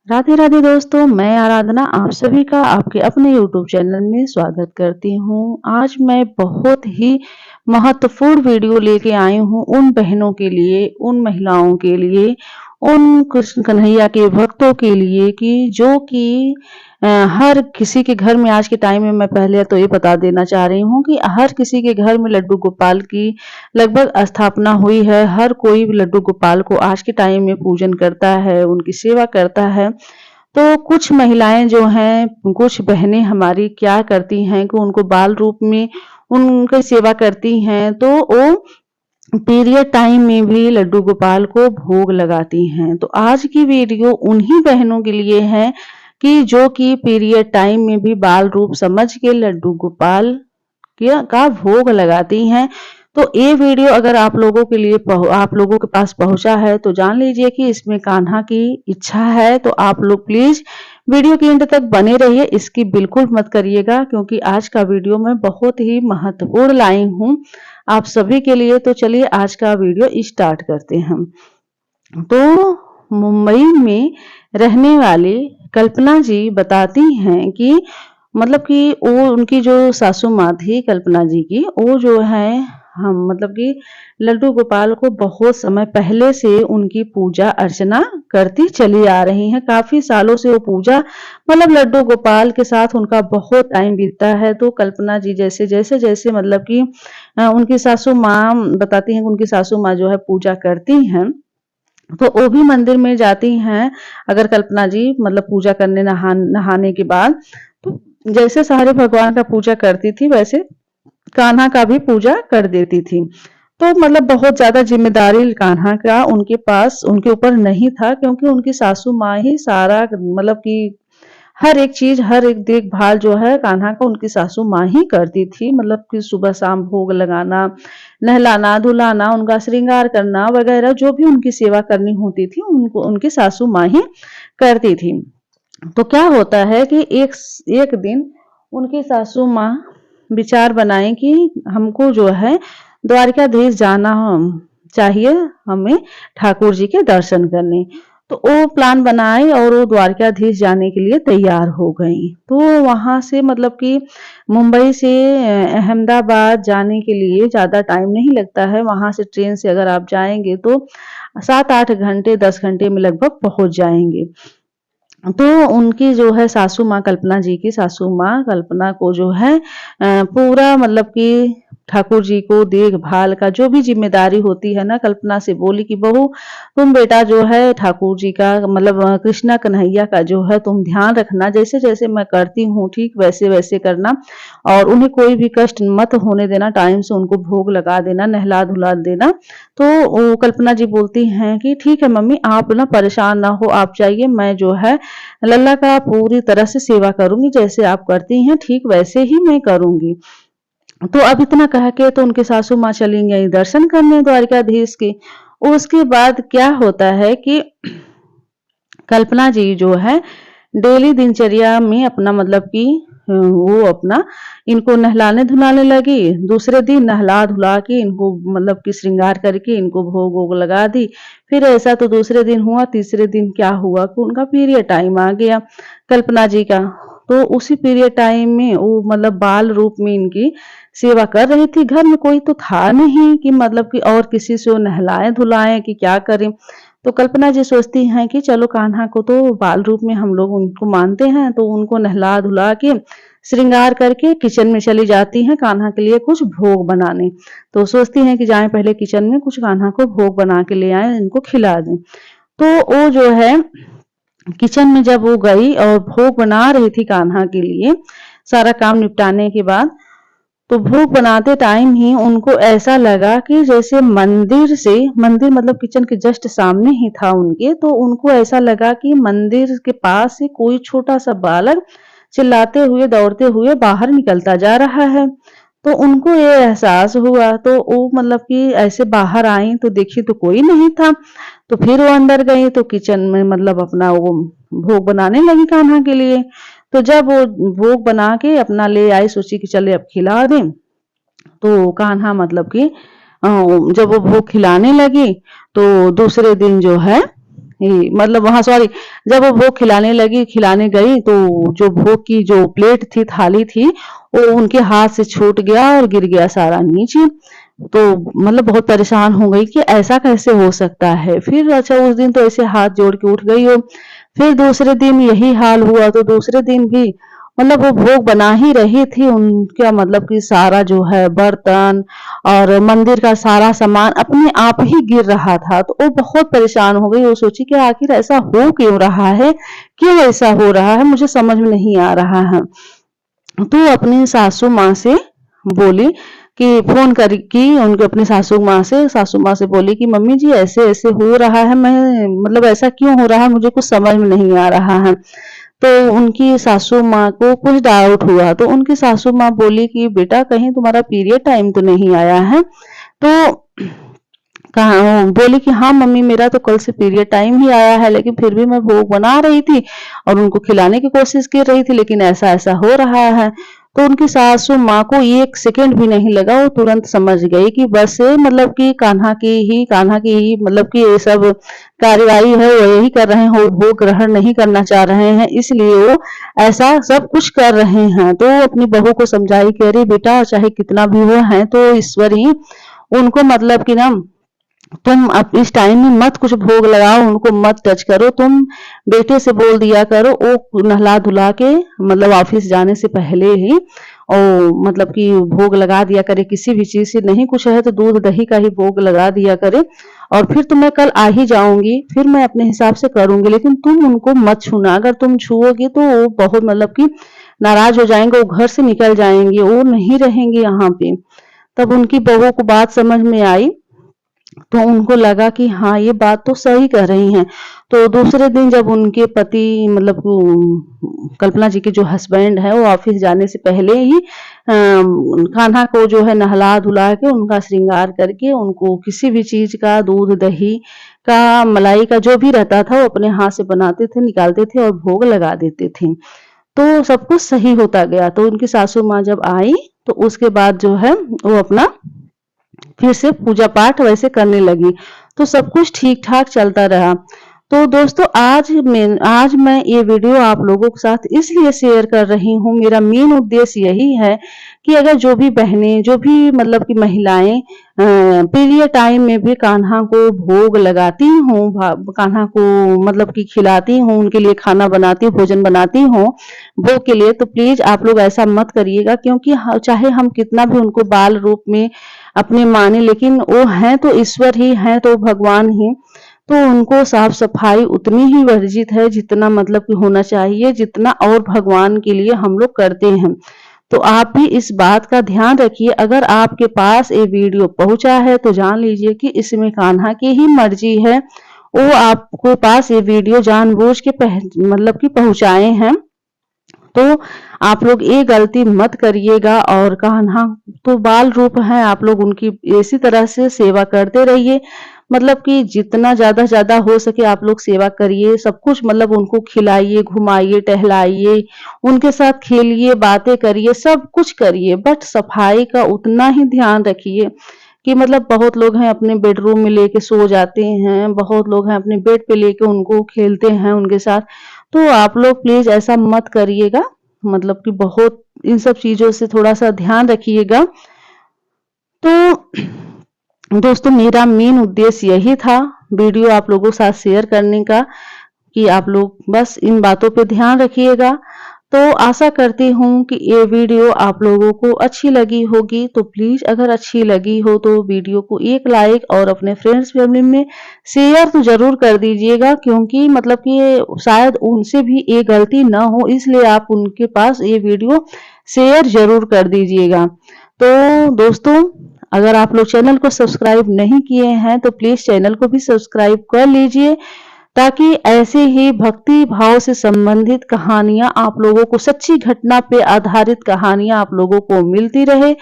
राधे राधे दोस्तों, मैं आराधना आप सभी का आपके अपने यूट्यूब चैनल में स्वागत करती हूँ। आज मैं बहुत ही महत्वपूर्ण वीडियो लेके आई हूँ उन बहनों के लिए, उन महिलाओं के लिए, उन कृष्ण कन्हैया के भक्तों के लिए कि जो कि हर किसी के घर में आज के टाइम में, मैं पहले तो ये बता देना चाह रही हूँ कि हर किसी के घर में लड्डू गोपाल की लगभग स्थापना हुई है। हर कोई लड्डू गोपाल को आज के टाइम में पूजन करता है, उनकी सेवा करता है। तो कुछ महिलाएं जो हैं, कुछ बहनें हमारी क्या करती हैं कि उनको बाल रूप में उनकी सेवा करती हैं, तो वो पीरियड टाइम में भी लड्डू गोपाल को भोग लगाती हैं। तो आज की वीडियो उन्हीं बहनों के लिए है कि जो कि पीरियड टाइम में भी बाल रूप समझ के लड्डू गोपाल का भोग लगाती हैं। तो ये वीडियो अगर आप लोगों के लिए आप लोगों के पास पहुंचा है तो जान लीजिए कि इसमें कान्हा की इच्छा है। तो आप लोग प्लीज वीडियो के अंत तक बने रहिए, इसकी बिल्कुल मत करिएगा, क्योंकि आज का वीडियो मैं बहुत ही महत्वपूर्ण लाई हूँ आप सभी के लिए। तो चलिए आज का वीडियो स्टार्ट करते हैं। तो मुंबई में रहने वाली कल्पना जी बताती हैं कि मतलब कि वो उनकी जो सासू माँ थी कल्पना जी की, वो जो है हम मतलब कि लड्डू गोपाल को बहुत समय पहले से उनकी पूजा अर्चना करती चली आ रही हैं। काफी सालों से वो पूजा मतलब लड्डू गोपाल के साथ उनका बहुत टाइम बीतता है। तो कल्पना जी जैसे जैसे जैसे मतलब कि उनकी सासू माँ बताती हैं कि उनकी सासू माँ जो है पूजा करती हैं, तो वो भी मंदिर में जाती हैं। अगर कल्पना जी मतलब पूजा करने नहाने के बाद, तो जैसे सारे भगवान का पूजा करती थी वैसे कान्हा का भी पूजा कर देती थी। तो मतलब बहुत ज्यादा जिम्मेदारी कान्हा का उनके पास उनके ऊपर नहीं था, क्योंकि उनकी सासू माँ ही सारा मतलब कि हर एक चीज, हर एक देखभाल जो है कान्हा का उनकी सासू माँ ही करती थी। मतलब कि सुबह शाम भोग लगाना, नहलाना धुलाना, उनका श्रृंगार करना वगैरह जो भी उनकी सेवा करनी होती थी उनको उनकी सासू माँ ही करती थी। तो क्या होता है कि एक एक दिन उनकी सासू माँ विचार बनाए कि हमको जो है द्वारकाधीश जाना चाहिए, हमें ठाकुर जी के दर्शन करने। तो वो प्लान बनाए और वो द्वारकाधीश जाने के लिए तैयार हो गई। तो वहां से मतलब कि मुंबई से अहमदाबाद जाने के लिए ज्यादा टाइम नहीं लगता है। वहां से ट्रेन से अगर आप जाएंगे तो 7-8 घंटे 10 घंटे में लगभग पहुंच जाएंगे। तो उनकी जो है सासू माँ, कल्पना जी की सासू माँ कल्पना को जो है पूरा मतलब कि ठाकुर जी को देखभाल का जो भी जिम्मेदारी होती है ना, कल्पना से बोली कि बहू तुम बेटा जो है ठाकुर जी का मतलब कृष्णा कन्हैया का जो है तुम ध्यान रखना, जैसे जैसे मैं करती हूँ ठीक वैसे वैसे करना, और उन्हें कोई भी कष्ट मत होने देना, टाइम से उनको भोग लगा देना, नहला धुला देना। तो वो कल्पना जी बोलती हैं कि ठीक है मम्मी, आप ना परेशान ना हो, आप जाइए, मैं जो है लल्ला का पूरी तरह से सेवा करूंगी, जैसे आप करती हैं ठीक वैसे ही मैं करूंगी। तो अब इतना कह के तो उनकी सासू माँ चली गई दर्शन करने द्वारकाधीश की। उसके बाद क्या होता है कि कल्पना जी जो है डेली दिनचर्या में अपना मतलब कि वो अपना इनको नहलाने धुलाने लगी। दूसरे दिन नहला धुला के इनको मतलब कि श्रृंगार करके इनको भोग वोग लगा दी। फिर ऐसा तो दूसरे दिन हुआ, तीसरे दिन क्या हुआ कि उनका पीरियड टाइम आ गया कल्पना जी का। तो उसी पीरियड टाइम में वो मतलब बाल रूप में इनकी सेवा कर रही थी। घर में कोई तो था नहीं कि मतलब कि और किसी से वो नहलाए धुलाए कि क्या करें। तो कल्पना जी सोचती हैं कि चलो कान्हा को तो बाल रूप में हम लोग उनको मानते हैं, तो उनको नहला धुला के श्रृंगार करके किचन में चली जाती हैं कान्हा के लिए कुछ भोग बनाने। तो सोचती हैं कि जाएं पहले किचन में कुछ कान्हा को भोग बना के ले आए, इनको खिला दें। तो वो जो है किचन में जब वो गई और भोग बना रही थी कान्हा के लिए, सारा काम निपटाने के बाद, तो भोग बनाते टाइम ही उनको ऐसा लगा कि जैसे मंदिर मतलब किचन के जस्ट सामने ही था उनके, तो उनको ऐसा लगा कि मंदिर के पास से कोई छोटा सा बालक चिल्लाते हुए दौड़ते हुए बाहर निकलता जा रहा है। तो उनको ये एहसास हुआ, तो वो मतलब कि ऐसे बाहर आई तो देखी तो कोई नहीं था। तो फिर वो अंदर गई तो किचन में मतलब अपना वो भोग बनाने लगी कान्हा के लिए। तो जब वो भोग बना के अपना ले आई, सोची कि चले अब खिला दें। तो कान्हा मतलब कि जब वो भोग खिलाने लगी तो दूसरे दिन जो है मतलब वहां सॉरी, जब वो भोग खिलाने गई तो जो भोग की जो प्लेट थी, थाली थी, वो उनके हाथ से छूट गया और गिर गया सारा नीचे। तो मतलब बहुत परेशान हो गई कि ऐसा कैसे हो सकता है। फिर अच्छा उस दिन तो ऐसे हाथ जोड़ के उठ गई हो। फिर दूसरे दिन यही हाल हुआ तो दूसरे दिन भी मतलब वो भोग बना ही रही थी, उनका मतलब कि सारा जो है बर्तन और मंदिर का सारा सामान अपने आप ही गिर रहा था। तो वो बहुत परेशान हो गई। वो सोची कि आखिर ऐसा हो क्यों रहा है, क्यों ऐसा हो रहा है, मुझे समझ में नहीं आ रहा है। तो अपनी सासू माँ से बोली कि फोन कर की उनके अपनी सासू माँ से बोली कि मम्मी जी ऐसे ऐसे हो रहा है, मैं मतलब ऐसा क्यों हो रहा है, मुझे कुछ समझ में नहीं आ रहा है। तो उनकी सासू माँ को कुछ डाउट हुआ तो उनकी सासू माँ बोली कि बेटा कहीं तुम्हारा पीरियड टाइम तो नहीं आया है। तो कहा बोली कि हाँ मम्मी मेरा तो कल से पीरियड टाइम ही आया है, लेकिन फिर भी मैं भोग बना रही थी और उनको खिलाने की कोशिश कर रही थी, लेकिन ऐसा ऐसा हो रहा है। तो उनकी सासू माँ को एक सेकंड भी नहीं लगा, वो तुरंत समझ गई कि बस मतलब कि कान्हा की ही मतलब कि ये सब कार्यवाही है, वो यही कर रहे हैं, वो भोग ग्रहण नहीं करना चाह रहे हैं, इसलिए वो ऐसा सब कुछ कर रहे हैं। तो वो अपनी बहू को समझाई कि अरे बेटा चाहे कितना भी हो है तो ईश्वर ही उनको मतलब कि ना तुम अब इस टाइम में मत कुछ भोग लगाओ, उनको मत टच करो, तुम बेटे से बोल दिया करो वो नहला धुला के मतलब ऑफिस जाने से पहले ही और मतलब कि भोग लगा दिया करे, किसी भी चीज से नहीं कुछ है तो दूध दही का ही भोग लगा दिया करे। और फिर तो मैं कल आ ही जाऊंगी, फिर मैं अपने हिसाब से करूंगी, लेकिन तुम उनको मत छूना, अगर तुम छुओगी तो वो बहुत मतलब कि नाराज हो जाएंगे, वो घर से निकल जाएंगे, वो नहीं रहेंगे यहाँ पे। तब उनकी बहू को बात समझ में आई तो उनको लगा कि हाँ ये बात तो सही कह रही हैं। तो दूसरे दिन जब उनके पति मतलब कल्पना जी के जो हस्बैंड है वो ऑफिस जाने से पहले ही कान्हा को जो है नहला धुला के उनका श्रृंगार करके उनको किसी भी चीज का दूध दही का मलाई का जो भी रहता था वो अपने हाथ से बनाते थे, निकालते थे और भोग लगा देते थे। तो सब कुछ सही होता गया। तो उनकी सासू माँ जब आई तो उसके बाद जो है वो अपना फिर से पूजा पाठ वैसे करने लगी, तो सब कुछ ठीक ठाक चलता रहा। तो दोस्तों आज मैं ये वीडियो आप लोगों के साथ इसलिए शेयर कर रही हूँ, मेरा मेन उद्देश्य यही है कि अगर जो भी बहनें जो भी मतलब कि महिलाएं पीरियड टाइम में भी कान्हा को भोग लगाती हूँ, कान्हा को मतलब कि खिलाती हूँ, उनके लिए खाना बनाती हूँ, भोजन बनाती हूँ भोग के लिए, तो प्लीज आप लोग ऐसा मत करिएगा, क्योंकि चाहे हम कितना भी उनको बाल रूप में अपने माने, लेकिन वो हैं तो ईश्वर ही हैं, तो भगवान ही, तो उनको साफ सफाई उतनी ही वर्जित है जितना मतलब कि होना चाहिए, जितना और भगवान के लिए हम लोग करते हैं। तो आप भी इस बात का ध्यान रखिए। अगर आपके पास ये वीडियो पहुंचा है तो जान लीजिए कि इसमें कान्हा की ही मर्जी है, वो आपके पास ये वीडियो जानबूझ के मतलब कि पहुंचाए हैं। तो आप लोग ये गलती मत करिएगा। और कान्हा तो बाल रूप है, आप लोग उनकी इसी तरह से सेवा करते रहिए, मतलब कि जितना ज्यादा हो सके आप लोग सेवा करिए, सब कुछ मतलब उनको खिलाइए, घुमाइए, टहलाइए, उनके साथ खेलिए, बातें करिए, सब कुछ करिए, बट सफाई का उतना ही ध्यान रखिए कि मतलब बहुत लोग हैं अपने बेडरूम में लेके सो जाते हैं, बहुत लोग हैं अपने बेड पे लेके उनको खेलते हैं उनके साथ। तो आप लोग प्लीज ऐसा मत करिएगा, मतलब कि बहुत इन सब चीजों से थोड़ा सा ध्यान रखिएगा। तो दोस्तों मेरा मेन उद्देश्य यही था वीडियो आप लोगों के साथ शेयर करने का, कि आप लोग बस इन बातों पे ध्यान रखिएगा। तो आशा करती हूँ कि ये वीडियो आप लोगों को अच्छी लगी होगी, तो प्लीज अगर अच्छी लगी हो तो वीडियो को एक लाइक और अपने फ्रेंड्स फैमिली में शेयर तो जरूर कर दीजिएगा, क्योंकि मतलब कि शायद उनसे भी ये गलती ना हो, इसलिए आप उनके पास ये वीडियो शेयर जरूर कर दीजिएगा। तो दोस्तों अगर आप लोग चैनल को सब्सक्राइब नहीं किए हैं तो प्लीज चैनल को भी सब्सक्राइब कर लीजिए, ताकि ऐसे ही भक्ति भाव से संबंधित कहानियां आप लोगों को, सच्ची घटना पे आधारित कहानियां आप लोगों को मिलती रहे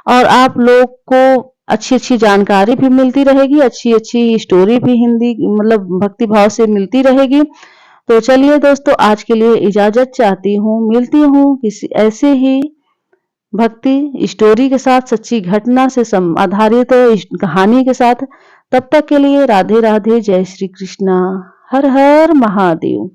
और आप लोग को अच्छी अच्छी जानकारी भी मिलती रहेगी, अच्छी अच्छी स्टोरी भी हिंदी मतलब भक्ति भाव से मिलती रहेगी। तो चलिए दोस्तों आज के लिए इजाजत चाहती हूँ, मिलती हूँ किसी ऐसे ही भक्ति स्टोरी के साथ, सच्ची घटना से आधारित कहानी के साथ। तब तक के लिए राधे राधे, जय श्री कृष्णा, हर हर महादेव।